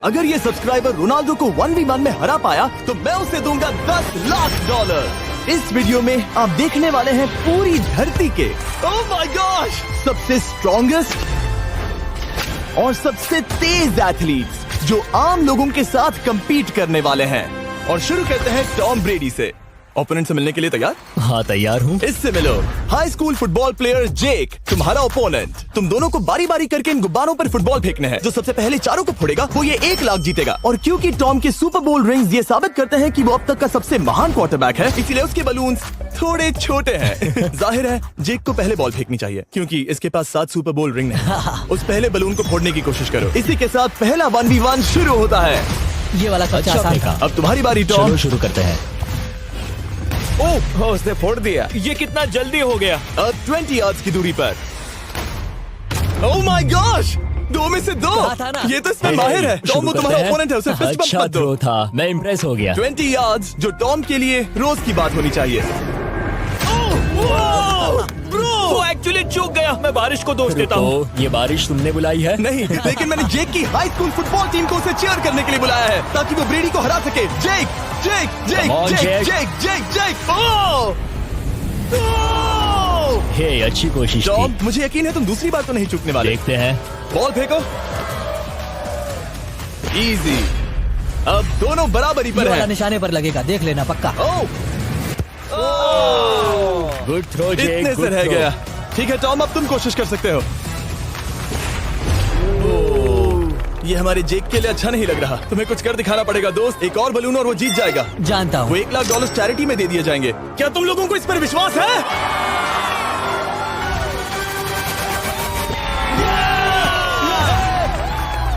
अगर ये subscriber Ronaldo को 1v1 में हरा पाया तो मैं उसे दूंगा $10 लाख। इस वीडियो में आप देखने वाले हैं पूरी धरती के ओह माय गॉश सबसे स्ट्रॉन्गेस्ट और सबसे तेज एथलीट्स जो आम लोगों के साथ compete करने वाले हैं। और शुरू करते हैं टॉम ब्रेडी से। ओपोनेंट से मिलने के लिए तैयार? हाँ तैयार हूँ। इससे मिलो। हाई स्कूल फुटबॉल प्लेयर जेक तुम्हारा ओपोनेंट। तुम दोनों को बारी बारी करके इन गुब्बारों पर फुटबॉल फेंकने हैं। जो सबसे पहले चारों को फोड़ेगा वो ये 1 लाख जीतेगा। और क्योंकि टॉम के सुपर बोल रिंग्स ये साबित करते हैं कि वो अब तक का सबसे महान क्वार्टरबैक है, इसीलिए उसके बलून्स थोड़े छोटे हैं। जाहिर है जेक को पहले बॉल फेंकनी चाहिए क्योंकि इसके पास 7 सुपर बोल रिंग है। उस पहले बलून को फोड़ने की कोशिश करो। इसी के साथ पहला 1v1 शुरू होता है। ये वाला अच्छा आसान था। अब तुम्हारी बारी टॉम। चलो शुरू करते हैं। ओह उसने फोड़ दिया। ये कितना जल्दी हो गया। अब 20 यार्ड्स की दूरी पर। ओह माय गॉश 2 में से 2। कहा था ना। ये तो इसमें माहिर है। टॉम वो तुम्हारा ओपोनेंट है, उसे फिस्ट बम्प अच्छा मत दो। थ्रो था, मैं इम्प्रेस हो गया। 20 यार्ड्स जो टॉम के लिए रोज की बात होनी चाहिए। वो एक्चुअली चूक गया। मैं बारिश को दोष देता हूँ। तो ये बारिश तुमने बुलाई है? नहीं, लेकिन मैंने जेक की हाई स्कूल फुटबॉल टीम को उसे चीयर करने के लिए बुलाया है ताकि वो ब्रेडी को हरा सके। जेक जेक जेक Come on, जेक Jake. जेक जेक जेक ओह ओह! हे अच्छी कोशिश टॉम थी। मुझे यकीन है तुम दूसरी बार तो नहीं चूकने वाले। देखते हैं। बॉल फेंको। इजी। अब दोनों बराबरी ये पर वाला हैं। निशाने पर लगेगा, देख लेना पक्का। ओह गुड थ्रो जेक, इतने से गुड रह थ्रो। गया। ठीक है टॉम अब तुम कोशिश कर सकते हो। ये हमारे जेक के लिए अच्छा नहीं लग रहा। तुम्हें कुछ कर दिखाना पड़ेगा दोस्त। एक और बलून और वो जीत जाएगा। जानता वो हूँ। $1 लाख चैरिटी में दे दिए जाएंगे। क्या तुम लोगों को इस पर विश्वास है?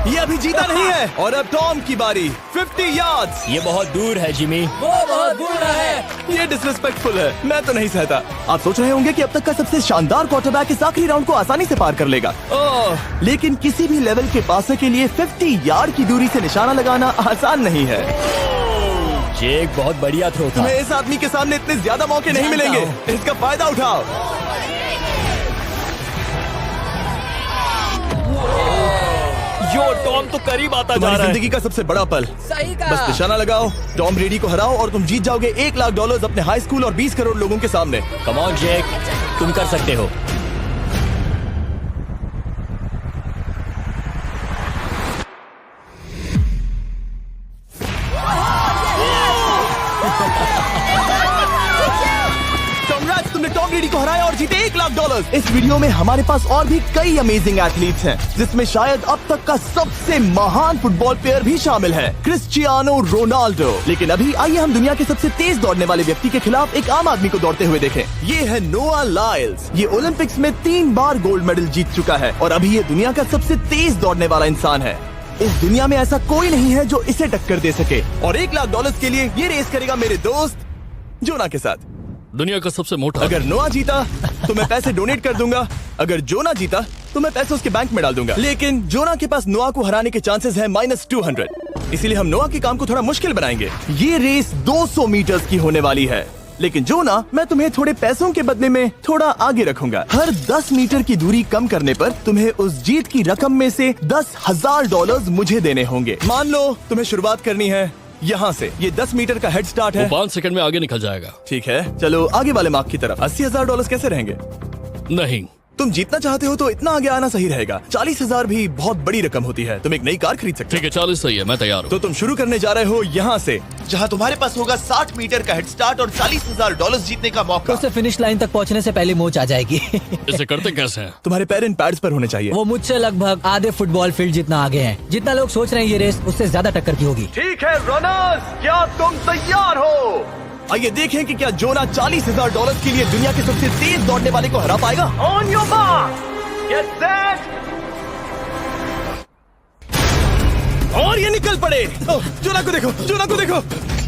ये अभी जीता नहीं है। और अब टॉम की बारी। 50 यार्ड्स। ये बहुत दूर है जिमी। वो बहुत बुरा है। ये डिसरिस्पेक्टफुल है। मैं तो नहीं सहता। आप सोच रहे होंगे कि अब तक का सबसे शानदार क्वार्टरबैक इस आखिरी राउंड को आसानी से पार कर लेगा। ओह, लेकिन किसी भी लेवल के पासर के लिए 50 यार्ड की दूरी से निशाना लगाना आसान नहीं है। जेक बहुत बढ़िया थ्रो था। तुम्हें इस आदमी के सामने इतने ज्यादा मौके नहीं जानता मिलेंगे। हूं। इसका फायदा उठाओ। यो टॉम तो करीब आता जा तुम्हारी रहा है। जिंदगी का सबसे बड़ा पल। सही बस कहा। निशाना लगाओ, टॉम ब्रेडी को हराओ और तुम जीत जाओगे $1 लाख अपने हाई स्कूल और 20 करोड़ लोगों के सामने। कम ऑन जेक, तुम कर सकते हो। Congrats, तुमने टॉम ब्रेडी को हराया और जीते $1 लाख। इस वीडियो में हमारे पास और भी कई अमेजिंग एथलीट्स हैं, जिसमें शायद अब तक का सबसे महान फुटबॉल प्लेयर भी शामिल है, क्रिस्टियानो रोनाल्डो। लेकिन अभी आइए हम दुनिया के सबसे तेज दौड़ने वाले व्यक्ति के खिलाफ एक आम आदमी को दौड़ते हुए देखें। ये है नोआ लाइल्स। ये ओलंपिक्स में 3 बार गोल्ड मेडल जीत चुका है और अभी ये दुनिया का सबसे तेज दौड़ने वाला इंसान है। इस दुनिया में ऐसा कोई नहीं है जो इसे टक्कर दे सके। और $1 लाख के लिए ये रेस करेगा मेरे दोस्त जोना के साथ। दुनिया का सबसे मोटा। अगर नोआ जीता तो मैं पैसे डोनेट कर दूंगा। अगर जोना जीता तो मैं पैसे उसके बैंक में डाल दूंगा। लेकिन जोना के पास नोआ को हराने के चांसेस हैं -200। इसीलिए हम नोआ के काम को थोड़ा मुश्किल बनाएंगे। ये रेस 200 मीटर्स की होने वाली है। लेकिन जोना, मैं तुम्हें थोड़े पैसों के बदले में थोड़ा आगे रखूंगा। हर 10 मीटर की दूरी कम करने पर तुम्हें उस जीत की रकम में से $10,000 मुझे देने होंगे। मान लो तुम्हें शुरुआत करनी है यहाँ से। ये 10 मीटर का हेड स्टार्ट है। 5 सेकंड में आगे निकल जाएगा। ठीक है, चलो आगे वाले मार्क की तरफ। $80,000 कैसे रहेंगे? नहीं, तुम जीतना चाहते हो तो इतना आगे आना सही रहेगा। 40,000 भी बहुत बड़ी रकम होती है। तुम एक नई कार खरीद सकते ठीक है 40 सही है, मैं तैयार हो। हूँ। तो तुम शुरू करने जा रहे हो यहाँ से, जहाँ तुम्हारे पास होगा 60 मीटर का हेड स्टार्ट और $40,000 जीतने का मौका। तो उसे फिनिश लाइन तक पहुँचने से पहले मोच आ जाएगी। इसे करते कैसे हैं? तुम्हारे पैर इन पैड्स पर होने चाहिए। वो मुझसे लगभग आधे फुटबॉल फील्ड जितना आगे हैं। जितना लोग सोच रहे हैं ये रेस उससे ज्यादा टक्कर की होगी। ठीक है रनर्स, क्या तुम तैयार हो? आइए देखें कि क्या जोना $40,000 के लिए दुनिया के सबसे तेज दौड़ने वाले को हरा पाएगा। On your mark, get set, और ये निकल पड़े। ओह, जोना को देखो, जोना को देखो।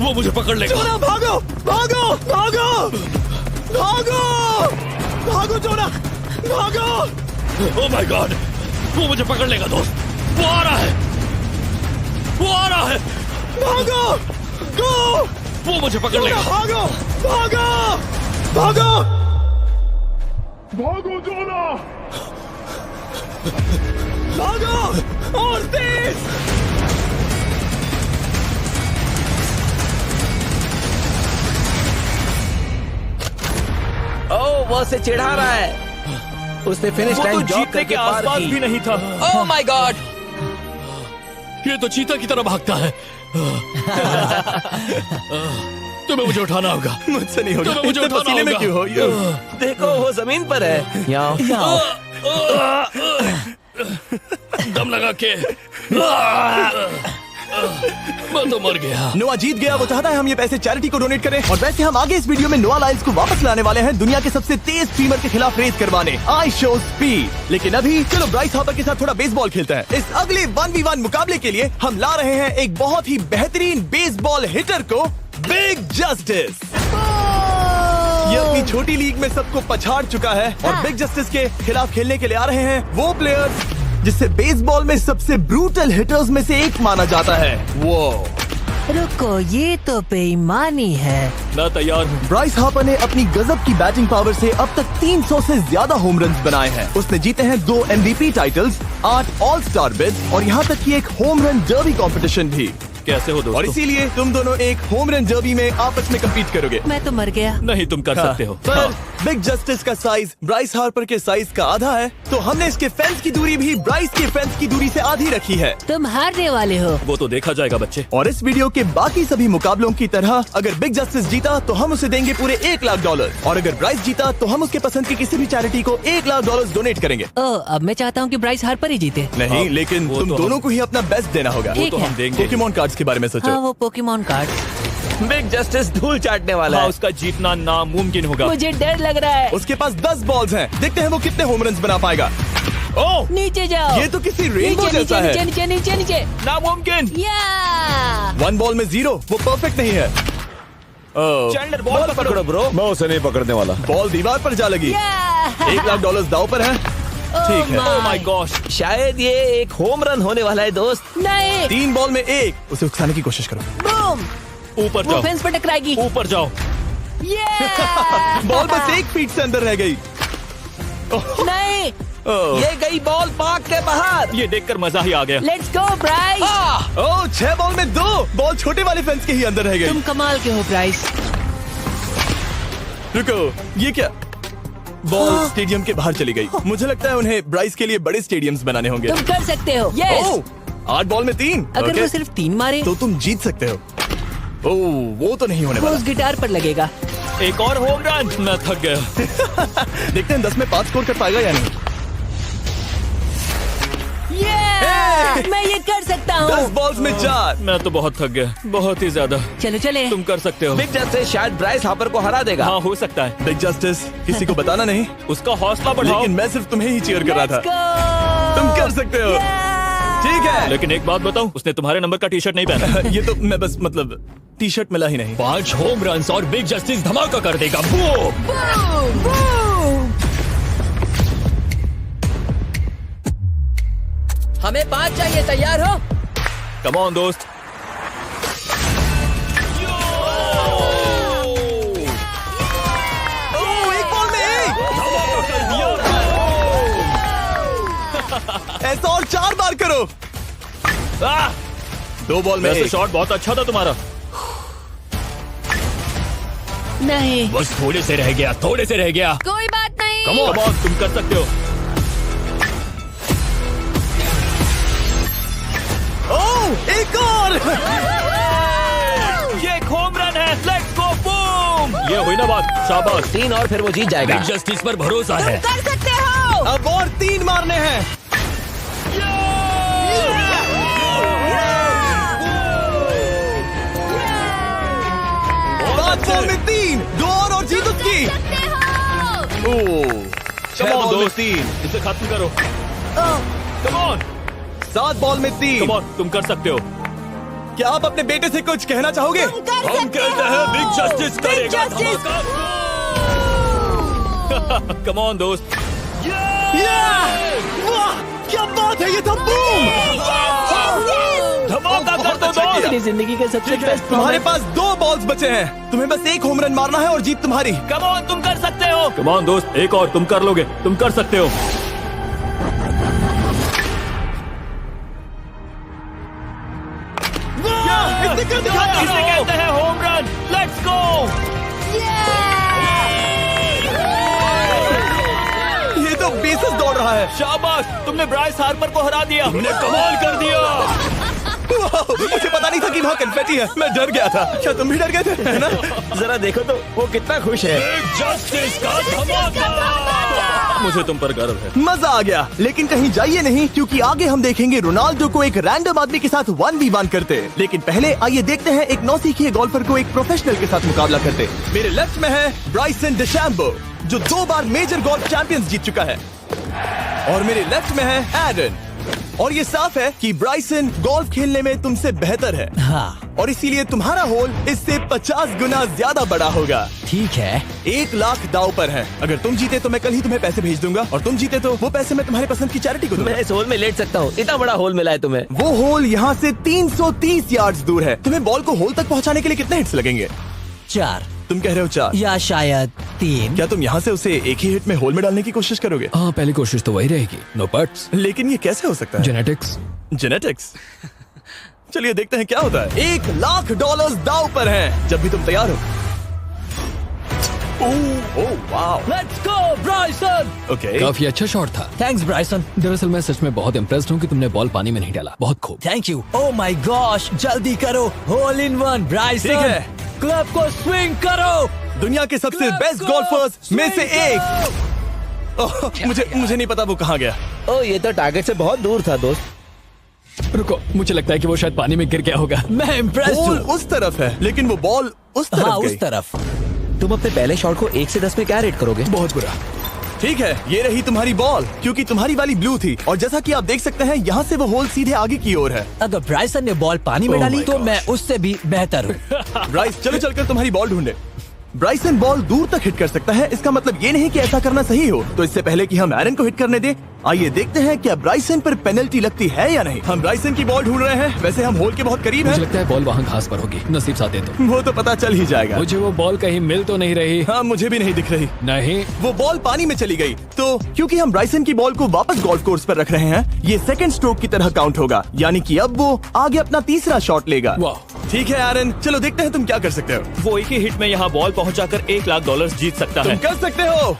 वो मुझे पकड़ लेगा। जोना भागो, भागो, भागो, भागो, भागो जोना, भागो। ओह माय गॉड, वो मुझे पकड़ लेगा दोस्त। वो आ रहा है, वो आ रहा है। भागो, गो, वो मुझे पकड़ लेगा। भागो, भागो, भागो, भागो जोना। भागो और तेज। वो उसे चिढ़ा रहा है। उसने फिनिश वो तो लाइन जॉग जीतने के करके पार आसपास भी की। नहीं था। Oh my God! ये तो चीता की तरह भागता है। तुम्हें मुझे उठाना होगा। मुझसे नहीं होगा। तुम्हें मुझे इतने उठाना पसीने में होगा। क्यों हो? देखो वो जमीन पर है। यहाँ दम लगा के मैं तो मर गया। नोआ जीत गया। वो चाहता है हम ये पैसे चैरिटी को डोनेट करें। और वैसे हम आगे इस वीडियो में नोआ लाइल्स को वापस लाने वाले हैं दुनिया के सबसे तेज स्ट्रीमर के खिलाफ रेस करवाने। I show speed. लेकिन अभी चलो ब्राइस हापर के साथ थोड़ा बेसबॉल खेलते हैं। इस अगले 1v1 मुकाबले के लिए हम ला रहे हैं एक बहुत ही बेहतरीन बेसबॉल हिटर को, बिग जस्टिस। ये अपनी छोटी लीग में सबको पछाड़ चुका है और बिग जस्टिस के खिलाफ खेलने के लिए आ रहे हैं वो प्लेयर्स जिसे बेसबॉल में सबसे ब्रूटल हिटर्स में से एक माना जाता है। वो रुको, ये तो बेईमानी है। मैं तैयार हूँ। ब्राइस हापर ने अपनी गजब की बैटिंग पावर से अब तक 300 से ज्यादा होम रन्स बनाए हैं। उसने जीते हैं 2 MVP titles, 8 all star bid और यहाँ तक कि एक होम रन डर्बी कंपटीशन भी। कैसे हो और दोस्तों? इसीलिए तुम दोनों एक होम रन डर्बी में आपस में कम्पीट करोगे। मैं तो मर गया। नहीं, तुम कर सकते हो। पर बिग जस्टिस का साइज ब्राइस हार्पर के साइज का आधा है, तो हमने इसके फेंस की दूरी भी ब्राइस के फेंस की दूरी से आधी रखी है। तुम हारने वाले हो। वो तो देखा जाएगा बच्चे। और इस वीडियो के बाकी सभी मुकाबलों की तरह अगर बिग जस्टिस जीता तो हम उसे देंगे पूरे $1 लाख और अगर ब्राइस जीता तो हम उसके पसंद की किसी भी चैरिटी को $1 लाख डोनेट करेंगे। ओह, अब मैं चाहता हूँ कि ब्राइस हार्पर ही जीते। नहीं, हाँ, लेकिन वो तुम तो दोनों को ही अपना बेस्ट देना होगा। वो ठीक तो है। हम देंगे। पोकेमॉन कार्ड्स के बारे में सोचो। हाँ, वो पोकेमॉन कार्ड। बिग जस्टिस धूल चाटने वाला हाँ, है। उसका जीतना नामुमकिन होगा। मुझे डर लग रहा है। उसके पास 10 बॉल्स हैं। देखते हैं वो कितने होम रन्स बना पाएगा। ओह, नीचे जाओ। ये तो किसी रेनबो नीचे जैसा नीचे है। नीचे नीचे नीचे। नामुमकिन। या 1 बॉल में 0, वो परफेक्ट नहीं है। चैंडलर बॉल पकड़ो ब्रो। मैं उसे नहीं पकड़ने वाला। बॉल दीवार पर जा लगी। $1 लाख दाव पर है। ठीक है। Oh my gosh. शायद ये एक होम रन होने वाला है दोस्त। नहीं। 3 बॉल में 1, उसे उकसाने की कोशिश करो। बूम। ऊपर वो जाओ। फेंस पर टकराएगी। ऊपर जाओ। बॉल बस 1 फीट से अंदर रह गई। नहीं। ये गई बॉल पार्क के बाहर। ये देखकर मजा ही आ गया। Let's go Bryce. Oh, 6 ball में 2, बॉल छोटे वाले फेंस के ही अंदर रह गई। तुम कमाल के हो ब्राइस। रुको, ये क्या? बॉल स्टेडियम के बाहर चली गई। मुझे लगता है उन्हें ब्राइस के लिए बड़े स्टेडियम्स बनाने होंगे। तुम कर सकते हो। यस। ओह, 8 बॉल में 3। अगर ओके, वो सिर्फ 3 मारे तो तुम जीत सकते हो। ओह, वो तो नहीं होने वो वाला। उस गिटार पर लगेगा। एक और होम रन। मैं थक गया। देखते हैं 10 में 5 स्कोर कर पाएगा या नहीं। मैं ये कर सकता 10 हूँ। बॉल्स में 4। मैं तो बहुत थक गया, बहुत ही ज्यादा। चलो चले। तुम कर सकते हो। बिग जस्टिस शायद ब्राइस हापर को हरा देगा। हाँ, हो सकता है। बिग जस्टिस किसी को बताना नहीं, उसका हौसला बढ़ाओ। लेकिन मैं सिर्फ तुम्हें ही चीयर कर रहा Let's था। go! तुम कर सकते हो। ठीक है। लेकिन एक बात बताऊं, उसने तुम्हारे नंबर का टी शर्ट नहीं पहना। ये तो मैं बस मतलब टी शर्ट मिला ही नहीं। 5 होम रन और बिग जस्टिस धमाका कर देगा। वो हमें 5 चाहिए। तैयार हो? कम ऑन दोस्त। ओह, 1 बॉल में 1। ऐसा और 4 बार करो। 2 बॉल में वैसे 1। शॉट बहुत अच्छा था तुम्हारा। नहीं। बस थोड़े से रह गया, थोड़े से रह गया। कोई बात नहीं। कम ऑन, तुम कर सकते हो। ओह, एक और। ये एक होम रन है। Let's go boom. ये हुई ना बात। शाबाश। 3 और फिर वो जीत जाएगा। बिग जस्टिस पर भरोसा है। कर सकते हो। अब और 3 मारने हैं। 5 बॉल में 3, 2 और जीत उसकी। ओह, 6 Come on, बॉल में दोस्त। 3, इसे खत्म करो। कम ऑन, 7 बॉल में 3। कम ऑन, तुम कर सकते हो। क्या आप अपने बेटे से कुछ कहना चाहोगे? हम कहते हैं बिग जस्टिस करेगा धमाका। कम ऑन दोस्त। वाह, क्या बात है, ये था बूम। धमाका कर दो अच्छा दोस्त। मेरी जिंदगी का सबसे ठीक है, बेस्ट तुम्हारे पास 2 बॉल्स बचे हैं। तुम्हें बस 1 होम रन मारना है और जीत तुम्हारी। कम ऑन, तुम कर सकते हो। कम ऑन दोस्त, एक और, तुम कर लोगे, तुम कर सकते हो। इसने कर दिखाया। इसे कहते हैं home run. Let's go. Basis दौड़ रहा है। शाबाश, तुमने ब्राइस हार्पर को हरा दिया। तुमने कमाल कर दिया। वाह, मुझे पता नहीं था कि वहाँ कन्फेटी है। मैं डर गया था। क्या तुम भी डर गए थे, है ना? जरा देखो तो वो कितना खुश है। जस्टिस का धमाका। मुझे तुम पर गर्व है। मजा आ गया, लेकिन कहीं जाइए नहीं, क्योंकि आगे हम देखेंगे रोनाल्डो को एक रैंडम आदमी के साथ 1v1 करते। लेकिन पहले आइए देखते हैं एक नौसिखिए गोल्फर को एक प्रोफेशनल के साथ मुकाबला करते। मेरे लेफ्ट में है ब्राइसन डेशैम्बो, जो 2 बार मेजर गोल्फ चैंपियंस जीत चुका है, और मेरे लेफ्ट में है एरन। और ये साफ है कि ब्राइसन गोल्फ खेलने में तुमसे बेहतर है, हाँ और इसीलिए तुम्हारा होल इससे 50 गुना ज्यादा बड़ा होगा। ठीक है। 1 लाख दाव पर है। अगर तुम जीते तो मैं कल ही तुम्हें पैसे भेज दूंगा, और तुम जीते तो वो पैसे मैं तुम्हारे पसंद की चैरिटी को दूंगा। मैं इस होल में लेट सकता हूँ, इतना बड़ा होल मिला है तुम्हें। वो होल यहाँ से 330 यार्ड्स दूर है। तुम्हें बॉल को होल तक पहुँचाने के लिए कितने हिट्स लगेंगे? 4 तुम कह रहे हो 4? या शायद 3। क्या तुम यहाँ से उसे एक ही हिट में होल में डालने की कोशिश करोगे? हाँ, पहली कोशिश तो वही रहेगी। नो पट्स, लेकिन ये कैसे हो सकता है? जेनेटिक्स। जेनेटिक्स। चलिए देखते हैं क्या होता है। $1 लाख दाव पर है, जब भी तुम तैयार हो। Oh wow, let's go Bryson. Okay. काफी अच्छा शॉट था। Thanks Bryson. दरअसल मैं सच में बहुत इम्प्रेस्ड हूँ कि तुमने बॉल पानी में नहीं डाला। बहुत खूब। Thank you. Oh my gosh, जल्दी करो। होल इन 1 ब्राइसन। ठीक है। क्लब को स्विंग करो। दुनिया के सबसे बेस्ट गोल्फर्स में से एक। ओह, मुझे नहीं पता वो कहाँ गया। ओ, ये तो टारगेट से बहुत दूर था दोस्त। रुको, मुझे लगता है कि वो शायद पानी में गिर गया होगा। मैं इम्प्रेस्ड बॉल हूँ। उस तरफ है, लेकिन वो बॉल उस तरफ हाँ गई। उस तरफ। तुम अपने पहले शॉट को 1 से 10 में क्या रेट करोगे? बहुत बुरा। ठीक है, ये रही तुम्हारी बॉल, क्योंकि तुम्हारी वाली ब्लू थी, और जैसा कि आप देख सकते हैं यहाँ से वो होल सीधे आगे की ओर है। अगर ब्राइसन ने बॉल पानी में Oh डाली my तो gosh. मैं उससे भी बेहतर हूँ। ब्राइस, चलो चलकर तुम्हारी बॉल ढूंढे। ब्राइसन बॉल दूर तक हिट कर सकता है, इसका मतलब ये नहीं कि ऐसा करना सही हो। तो इससे पहले कि हम एरन को हिट करने दें, आइए देखते हैं क्या ब्राइसन पर पेनल्टी लगती है या नहीं। हम ब्राइसन की बॉल ढूंढ रहे हैं। वैसे हम होल के बहुत करीब मुझे हैं। लगता है बॉल वहाँ घास पर होगी। नसीब साथ दे तो। वो तो पता चल ही जाएगा। मुझे वो बॉल कहीं मिल तो नहीं रही। हाँ, मुझे भी नहीं दिख रही। नहीं। वो बॉल पानी में चली गई। तो क्योंकि हम ब्राइसन की बॉल को वापस गोल्फ कोर्स पर रख रहे हैं, ये सेकंड स्ट्रोक की तरह काउंट होगा, यानी कि अब वो आगे अपना तीसरा शॉट लेगा। वाह। ठीक है एरन, चलो देखते हैं तुम क्या कर सकते हो। वो एक ही हिट में यहाँ बॉल पहुँचाकर $1 लाख जीत सकता तुम है। कर सकते हो।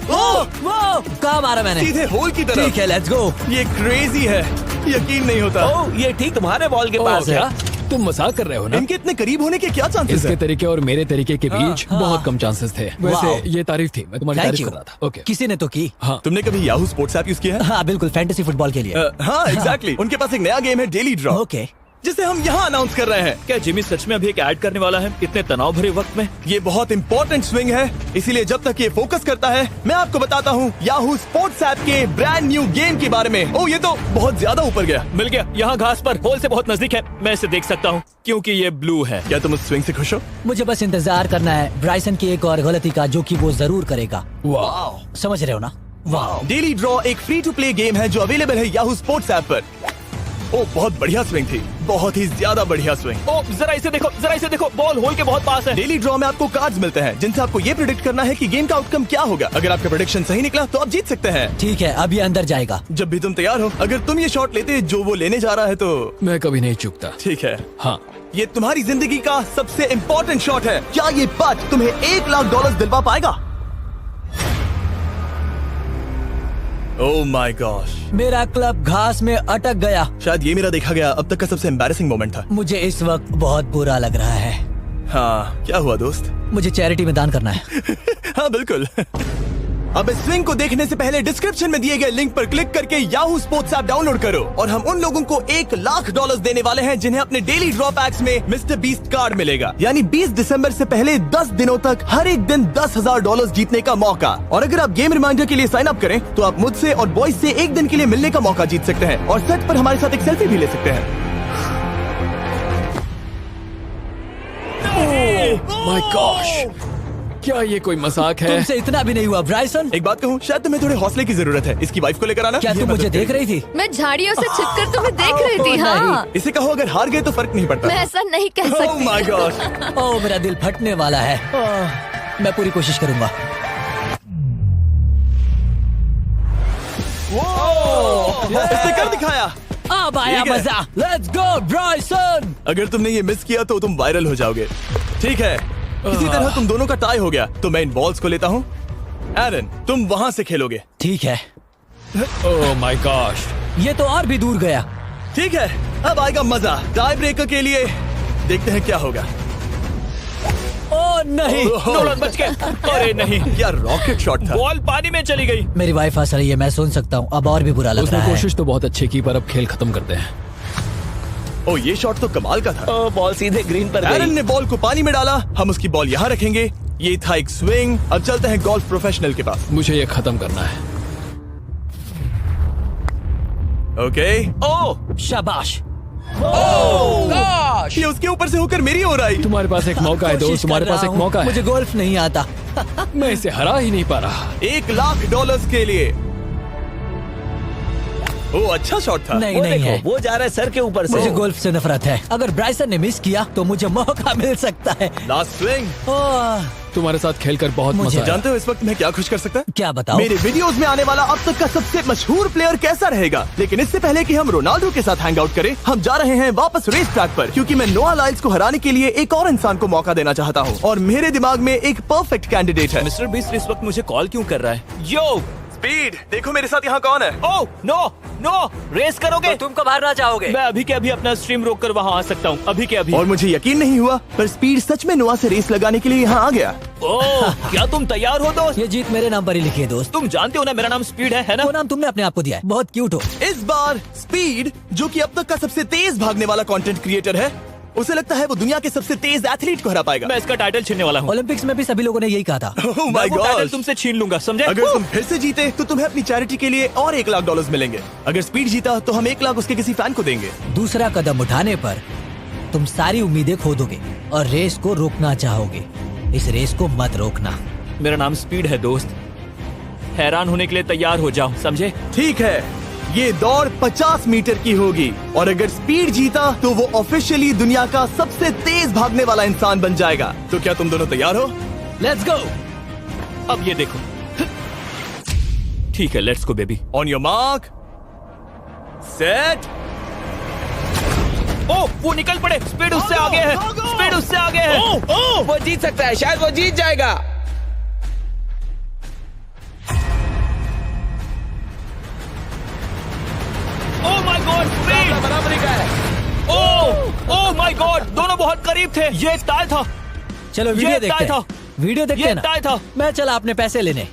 ओह, वो कहाँ मारा मैंने? सीधे होल की तरफ। ठीक है, लेट्स गो। ये क्रेजी है, यकीन नहीं होता। ओ, ये ठीक तुम्हारे बॉल के पास है। क्या? तुम मजाक कर रहे हो ना? इनके इतने करीब होने के क्या चांसेस इसके है? तरीके और मेरे तरीके के बीच हाँ। बहुत कम चांसेस थे। वाह। वैसे ये तारीफ थी, मैं तुम्हारी थैंक तारीफ यू। कर रहा था। ओके। किसी ने तो की। हाँ। तुमने कभी याहू स्पोर्ट्स ऐप यूज किया है? हाँ बिल्कुल, फैंटेसी फुटबॉल के लिए। हाँ एग्जैक्टली। उनके पास एक नया गेम है, डेली ड्रॉ, ओके। जिसे हम यहाँ अनाउंस कर रहे हैं। क्या जिमी सच में अभी एक ऐड करने वाला है इतने तनाव भरे वक्त में? ये बहुत इंपॉर्टेंट स्विंग है, इसीलिए जब तक ये फोकस करता है, मैं आपको बताता हूँ याहू स्पोर्ट्स ऐप के ब्रांड न्यू गेम के बारे में। ओह, ये तो बहुत ज्यादा ऊपर गया। मिल गया, यहाँ घास पर होल से बहुत नजदीक है। मैं इसे देख सकता हूँ क्योंकि ये ब्लू है। क्या तुम उस स्विंग से खुश हो? मुझे बस इंतजार करना है ब्राइसन की एक और गलती का, जो कि वो जरूर करेगा। वाह। समझ रहे हो ना? वाह। डेली ड्रॉ एक फ्री टू प्ले गेम है जो अवेलेबल है याहू स्पोर्ट्स ऐप पर। ओह, बहुत बढ़िया स्विंग थी, बहुत ही ज्यादा बढ़िया स्विंग। ओ, जरा इसे देखो, बॉल होल के बहुत पास है। डेली ड्रॉ में आपको कार्ड्स मिलते हैं, जिनसे आपको ये प्रेडिक्ट करना है कि गेम का आउटकम क्या होगा। अगर आपका प्रेडिक्शन सही निकला तो आप जीत सकते हैं। ठीक है, अब ये अंदर जाएगा। जब भी तुम तैयार हो, अगर तुम ये शॉट लेते जो वो लेने जा रहा है तो मैं कभी नहीं चूकता। ठीक है। हाँ। ये तुम्हारी जिंदगी का सबसे इम्पोर्टेंट शॉट है। क्या ये पट तुम्हें $1 लाख दिलवा पाएगा? ओह माय गॉश, मेरा क्लब घास में अटक गया। शायद ये मेरा देखा गया अब तक का सबसे एम्बैरेसिंग मोमेंट था। मुझे इस वक्त बहुत बुरा लग रहा है। हाँ, क्या हुआ दोस्त? मुझे चैरिटी में दान करना है। हाँ बिल्कुल। अब इस स्विंग को देखने से पहले डिस्क्रिप्शन में दिए गए लिंक पर क्लिक करके याहू स्पोर्ट्स ऐप डाउनलोड करो, और हम उन लोगों को $1 लाख देने वाले हैं जिन्हें अपने डेली ड्रॉ पैक्स में मिस्टर बीस्ट कार्ड मिलेगा। यानी 20 दिसंबर से पहले 10 दिनों तक हर एक दिन $10,000 जीतने का मौका। और अगर आप गेम रिमाइंडर के लिए साइन अप करें तो आप मुझसे और बॉयज से एक दिन के लिए मिलने का मौका जीत सकते हैं, और सेट पर हमारे साथ एक सेल्फी भी ले सकते हैं। माय गॉश, क्या ये कोई मजाक है? तुमसे इतना भी नहीं हुआ ब्राइसन। एक बात कहूँ, शायद तुम्हें थोड़े हौसले की जरूरत है। इसकी वाइफ को लेकर आना। क्या ये तुम मुझे मदद देख करेगी। रही थी? मैं झाड़ियों से छिपकर तुम्हें देख रही थी। ओह, हाँ, इसे कहो अगर हार गए तो फर्क नहीं पड़ता। मैं ऐसा नहीं कह ओह सकती। My God. ओह, मेरा दिल फटने वाला है। मैं पूरी कोशिश करूंगा। इसने कर दिखाया। अब आया ठीक है। मजा। Let's go Bryson. अगर तुमने ये मिस किया तो तुम वायरल हो जाओगे। ठीक है, इसी तरह तुम दोनों का टाई हो गया, तो मैं इन बॉल्स को लेता हूँ एरन, तुम वहां से खेलोगे। ठीक है, ओह माय गॉश, ये तो और भी दूर गया। ठीक है, अब आएगा मजा। टाई ब्रेकर के लिए देखते हैं क्या होगा। ओ नहीं, नोलन बच गए। अरे नहीं, क्या रॉकेट शॉट था। बॉल पानी में चली गई। मेरी वाइफ हंस रही है, मैं सुन सकता हूँ। अब और भी बुरा लग उसने रहा है। कोशिश तो बहुत अच्छी की, पर अब खेल खत्म करते हैं। ओ, ये शॉट तो कमाल का था। ओ, बॉल सीधे ग्रीन पर एरन गई। ने बॉल को पानी में डाला, हम उसकी बॉल यहाँ रखेंगे। ये था एक स्विंग। अब चलते हैं गोल्फ प्रोफेशनल के पास। मुझे ये खत्म करना है। ओके। ओ शाबाश। ये उसके ऊपर से होकर मेरी ओर आई। तुम्हारे पास एक मौका है दोस्त, कोशिश तुम्हारे कर पास रहा एक हूँ। मौका है। मुझे गोल्फ नहीं आता। मैं इसे हरा ही नहीं पा रहा। $1,00,000 के लिए। ओ, अच्छा शॉट था। नहीं वो नहीं है, देखो, वो जा रहा है सर के ऊपर से। मुझे गोल्फ से नफरत है। अगर ब्राइसन ने मिस किया तो मुझे मौका मिल सकता है। Last swing. ओह, तुम्हारे साथ खेलकर बहुत मुझे मजा आया। जानते हो इस वक्त मैं क्या खुश कर सकता है? क्या बताओ? मेरे वीडियोस में आने वाला अब तक का सबसे मशहूर प्लेयर कैसा रहेगा। लेकिन इससे पहले कि हम रोनाल्डो के साथ हैंग आउट करें, हम जा रहे हैं वापस रेस ट्रैक पर, क्योंकि मैं नोआ लाइल्स को हराने के लिए एक और इंसान को मौका देना चाहता हूँ। और मेरे दिमाग में एक परफेक्ट कैंडिडेट है। मिस्टर बीस्ट इस वक्त मुझे कॉल क्यों कर रहा है? यो, स्पीड, देखो मेरे साथ यहाँ कौन है। ओ नो नो, रेस करोगे? तुम कब हारना चाहोगे? मैं अभी के अभी अपना स्ट्रीम रोक कर वहाँ आ सकता हूँ। अभी के अभी। और मुझे यकीन नहीं हुआ, पर स्पीड सच में नोआ से रेस लगाने के लिए यहाँ आ गया। ओह, क्या तुम तैयार हो दोस्त? ये जीत मेरे नाम पर ही लिखी है दोस्त। तुम जानते हो ना मेरा नाम स्पीड है ना? वो नाम तुमने अपने आप को दिया है। बहुत क्यूट हो। इस बार स्पीड, जो कि अब तक का सबसे तेज भागने वाला कंटेंट क्रिएटर है, उसे लगता है वो दुनिया के सबसे तेज एथलीट को हरा पाएगा। मैं इसका टाइटल छीनने वाला हूँ। ओलंपिक्स में भी सभी लोगों ने यही कहा था। Oh my मैं वो टाइटल God! तुमसे छीन लूंगा, समझे? अगर तुम फिर से जीते तो तुम्हें अपनी चैरिटी के लिए और $1,00,000 मिलेंगे। अगर स्पीड जीता तो हम 1 लाख उसके किसी फैन को देंगे। दूसरा कदम उठाने पर तुम सारी उम्मीदें खो दोगे और रेस को रोकना चाहोगे। इस रेस को मत रोकना। मेरा नाम स्पीड है दोस्त। हैरान होने के लिए तैयार हो जाओ, समझे? ठीक है, ये दौड़ 50 मीटर की होगी और अगर स्पीड जीता तो वो ऑफिशियली दुनिया का सबसे तेज भागने वाला इंसान बन जाएगा। तो क्या तुम दोनों तैयार हो? Let's go. अब ये देखो। ठीक है, let's go baby. On your mark, set. ओ, वो निकल पड़े। स्पीड उससे आगे है। स्पीड उससे आगे है। वो जीत सकता है, शायद वो जीत जाएगा। ओह माय गॉड, स्पीड बराबरी का है। ओह माय गॉड, दोनों बहुत करीब थे। ये एक टाई था। चलो वीडियो ये देखते टाई हैं। वीडियो देखते ये हैं ना। टाई था। मैं चला अपने पैसे लेने।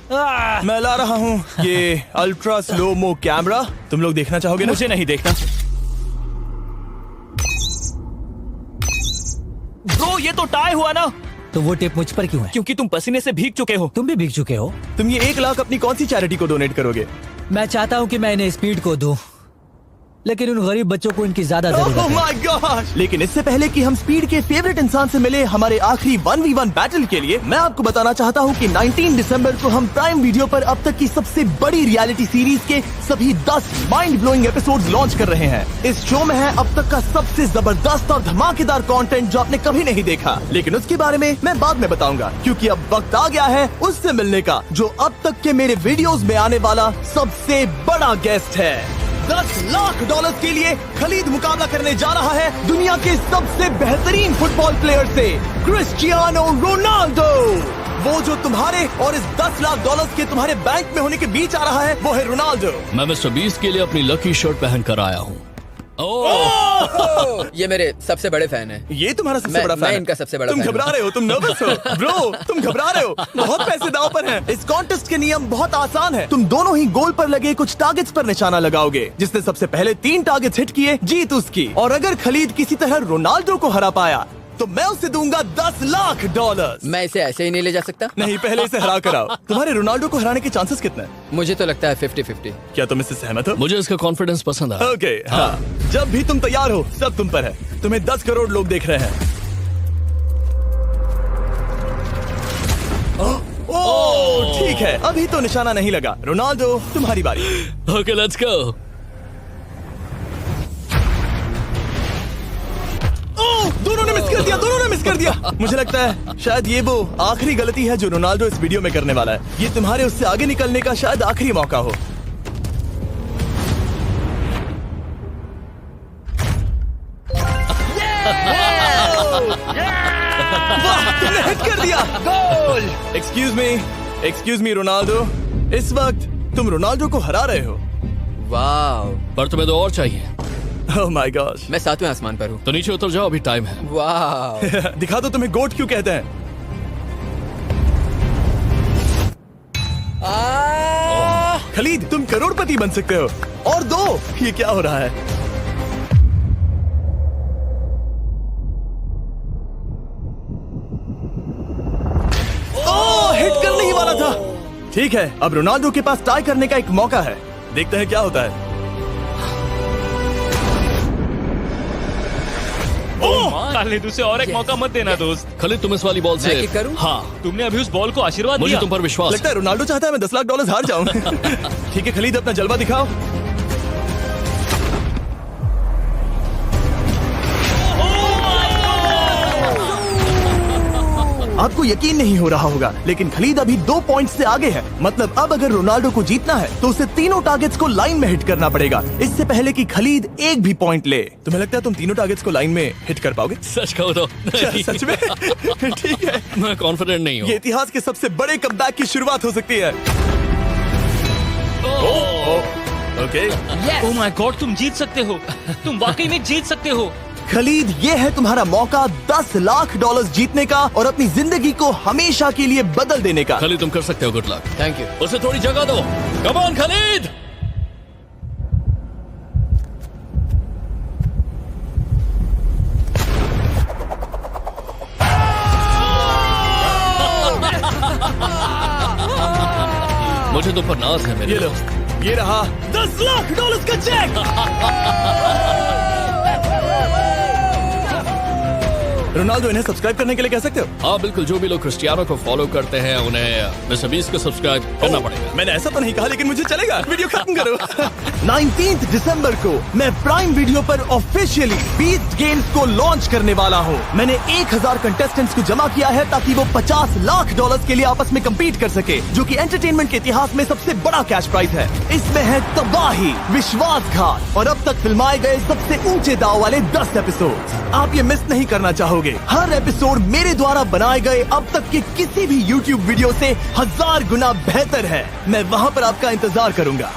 मैं ला रहा हूँ ये अल्ट्रा स्लो मो कैमरा। तुम लोग देखना चाहोगे ना? मुझे नहीं देखना। ब्रो, ये तो टाई हुआ ना? तो वो टिप मुझ पर क्यों है? क्योंकि तुम पसीने से भीग चुके हो। तुम भी भीग चुके हो। तुम ये 1 लाख अपनी कौन सी चैरिटी को डोनेट करोगे? मैं चाहता हूँ कि मैं इन्हें स्पीड को दूं, लेकिन उन गरीब बच्चों को इनकी ज्यादा जरूरत Oh है। my gosh! लेकिन इससे पहले कि हम स्पीड के फेवरेट इंसान से मिले हमारे आखिरी 1v1 बैटल के लिए, मैं आपको बताना चाहता हूँ कि 19 दिसंबर को हम प्राइम वीडियो पर अब तक की सबसे बड़ी रियलिटी सीरीज के सभी 10 माइंड ब्लोइंग एपिसोड्स लॉन्च कर रहे हैं। इस शो में है अब तक का सबसे जबरदस्त और धमाकेदार कंटेंट जो आपने कभी नहीं देखा, लेकिन उसके बारे में मैं बाद में बताऊंगा, क्योंकि अब वक्त आ गया है उससे मिलने का जो अब तक के मेरे वीडियोस में आने वाला सबसे बड़ा गेस्ट है। $10,00,000 के लिए खलीद मुकाबला करने जा रहा है दुनिया के सबसे बेहतरीन फुटबॉल प्लेयर से, क्रिस्टियानो रोनाल्डो। वो जो तुम्हारे और इस $10,00,000 के तुम्हारे बैंक में होने के बीच आ रहा है, वो है रोनाल्डो। मैं मिस्टर बीस्ट के लिए अपनी लकी शर्ट पहन कर आया हूँ। ये मेरे सबसे बड़े फैन है। ये तुम्हारा सबसे मैं- बड़ा फैन मैं है। इनका सबसे बड़ा तुम फैन हूं। घबरा रहे हो, तुम नर्वस हो ब्रो, तुम घबरा रहे हो। बहुत पैसे दांव पर हैं। इस कॉन्टेस्ट के नियम बहुत आसान है। तुम दोनों ही गोल पर लगे कुछ टारगेट्स पर निशाना लगाओगे। जिसने सबसे पहले 3 टारगेट्स हिट किए जीत उसकी। और अगर खलीद किसी तरह रोनाल्डो को हरा पाया तो मैं उसे दूंगा $10,00,000। मैं इसे ऐसे ही नहीं ले जा सकता। नहीं, पहले इसे हरा कर आओ। तुम्हारे रोनाल्डो को हराने के चांसेस कितने हैं? मुझे तो लगता है 50-50। क्या तुम इससे सहमत हो? मुझे इसका कॉन्फिडेंस पसंद आया। ओके, हाँ। जब भी तुम तैयार हो सब तुम पर है। तुम्हें 10 करोड़ लोग देख रहे हैं। ओह, ठीक है, अभी तो निशाना नहीं लगा। रोनाल्डो, तुम्हारी बारी। Okay, let's go. दोनों ने मिस कर दिया, दोनों ने मिस कर दिया। मुझे लगता है शायद ये वो आखिरी गलती है जो रोनाल्डो इस वीडियो में करने वाला है। ये तुम्हारे उससे आगे निकलने का शायद आखिरी मौका हो। वाह, तुमने हिट कर दिया। Goal. Excuse me, excuse me Ronaldo, इस वक्त तुम रोनाल्डो को हरा रहे हो। वाह, पर तुम्हें तो और चाहिए। Oh my God. मैं 7वें आसमान पर हूँ। तो नीचे उतर जाओ, अभी टाइम है। वाह, दिखा दो तुम्हें गोट क्यों कहते हैं। खलीद, तुम करोड़पति बन सकते हो। और दो, ये क्या हो रहा है? ओह, हिट करने ही वाला था। ठीक है, अब रोनाल्डो के पास टाई करने का एक मौका है। देखते हैं क्या होता है। खालिद, उसे और एक मौका मत देना दोस्त। खलीद, तुम इस वाली बॉल मैं से किक करूं? हाँ, तुमने अभी उस बॉल को आशीर्वाद मुझे दिया। तुम पर विश्वास लगता है रोनाल्डो चाहता है मैं $10 लाख हार जाऊं। ठीक है खलीद, अपना जलवा दिखाओ। आपको यकीन नहीं हो रहा होगा, लेकिन खलीद अभी 2 पॉइंट से आगे है। मतलब अब अगर रोनाल्डो को जीतना है तो उसे तीनों टारगेट्स को लाइन में हिट करना पड़ेगा, इससे पहले कि खलीद एक भी पॉइंट ले। तुम्हें लगता है तुम तीनों टारगेट्स को लाइन में हिट कर पाओगे? सच कहो तो नहीं। सच में? ठीक है, मैं कॉन्फिडेंट नहीं हूँ। ये इतिहास के सबसे बड़े कमबैक की शुरुआत हो सकती है। ओके, ओह माय गॉड, तुम जीत सकते हो। तुम वाकई में जीत सकते हो। खलीद, ये है तुम्हारा मौका $10 लाख जीतने का और अपनी जिंदगी को हमेशा के लिए बदल देने का। खलीद, तुम कर सकते हो। Good luck. Thank you. उसे थोड़ी जगह दो। Come on Khalid. मुझे तो पर नाज है मेरे ये लो, दोस्त। ये रहा $10 लाख का चेक। रोनाल्डो, इन्हें सब्सक्राइब करने के लिए कह सकते हो? हाँ बिल्कुल, जो भी लोग क्रिस्टियानो को फॉलो करते हैं उन्हें मिस्टर बीस्ट को सब्सक्राइब करना पड़ेगा। मैंने ऐसा तो नहीं कहा, लेकिन मुझे चलेगा। वीडियो खत्म करो। 19 दिसंबर को मैं प्राइम वीडियो पर ऑफिशियली बीस्ट गेम्स को लॉन्च करने वाला हूँ। मैंने 1000 कंटेस्टेंट्स को जमा किया है ताकि वो $50 लाख के लिए आपस में कम्पीट कर सके, जो कि एंटरटेनमेंट के इतिहास में सबसे बड़ा कैश प्राइज है। इसमें है तबाही, विश्वासघात और अब तक फिल्माए गए सबसे ऊंचे दाव वाले 10 एपिसोड। आप ये मिस नहीं करना चाहोगे। हर एपिसोड मेरे द्वारा बनाए गए अब तक के किसी भी YouTube वीडियो से 1000 गुना बेहतर है। मैं वहाँ पर आपका इंतजार करूंगा।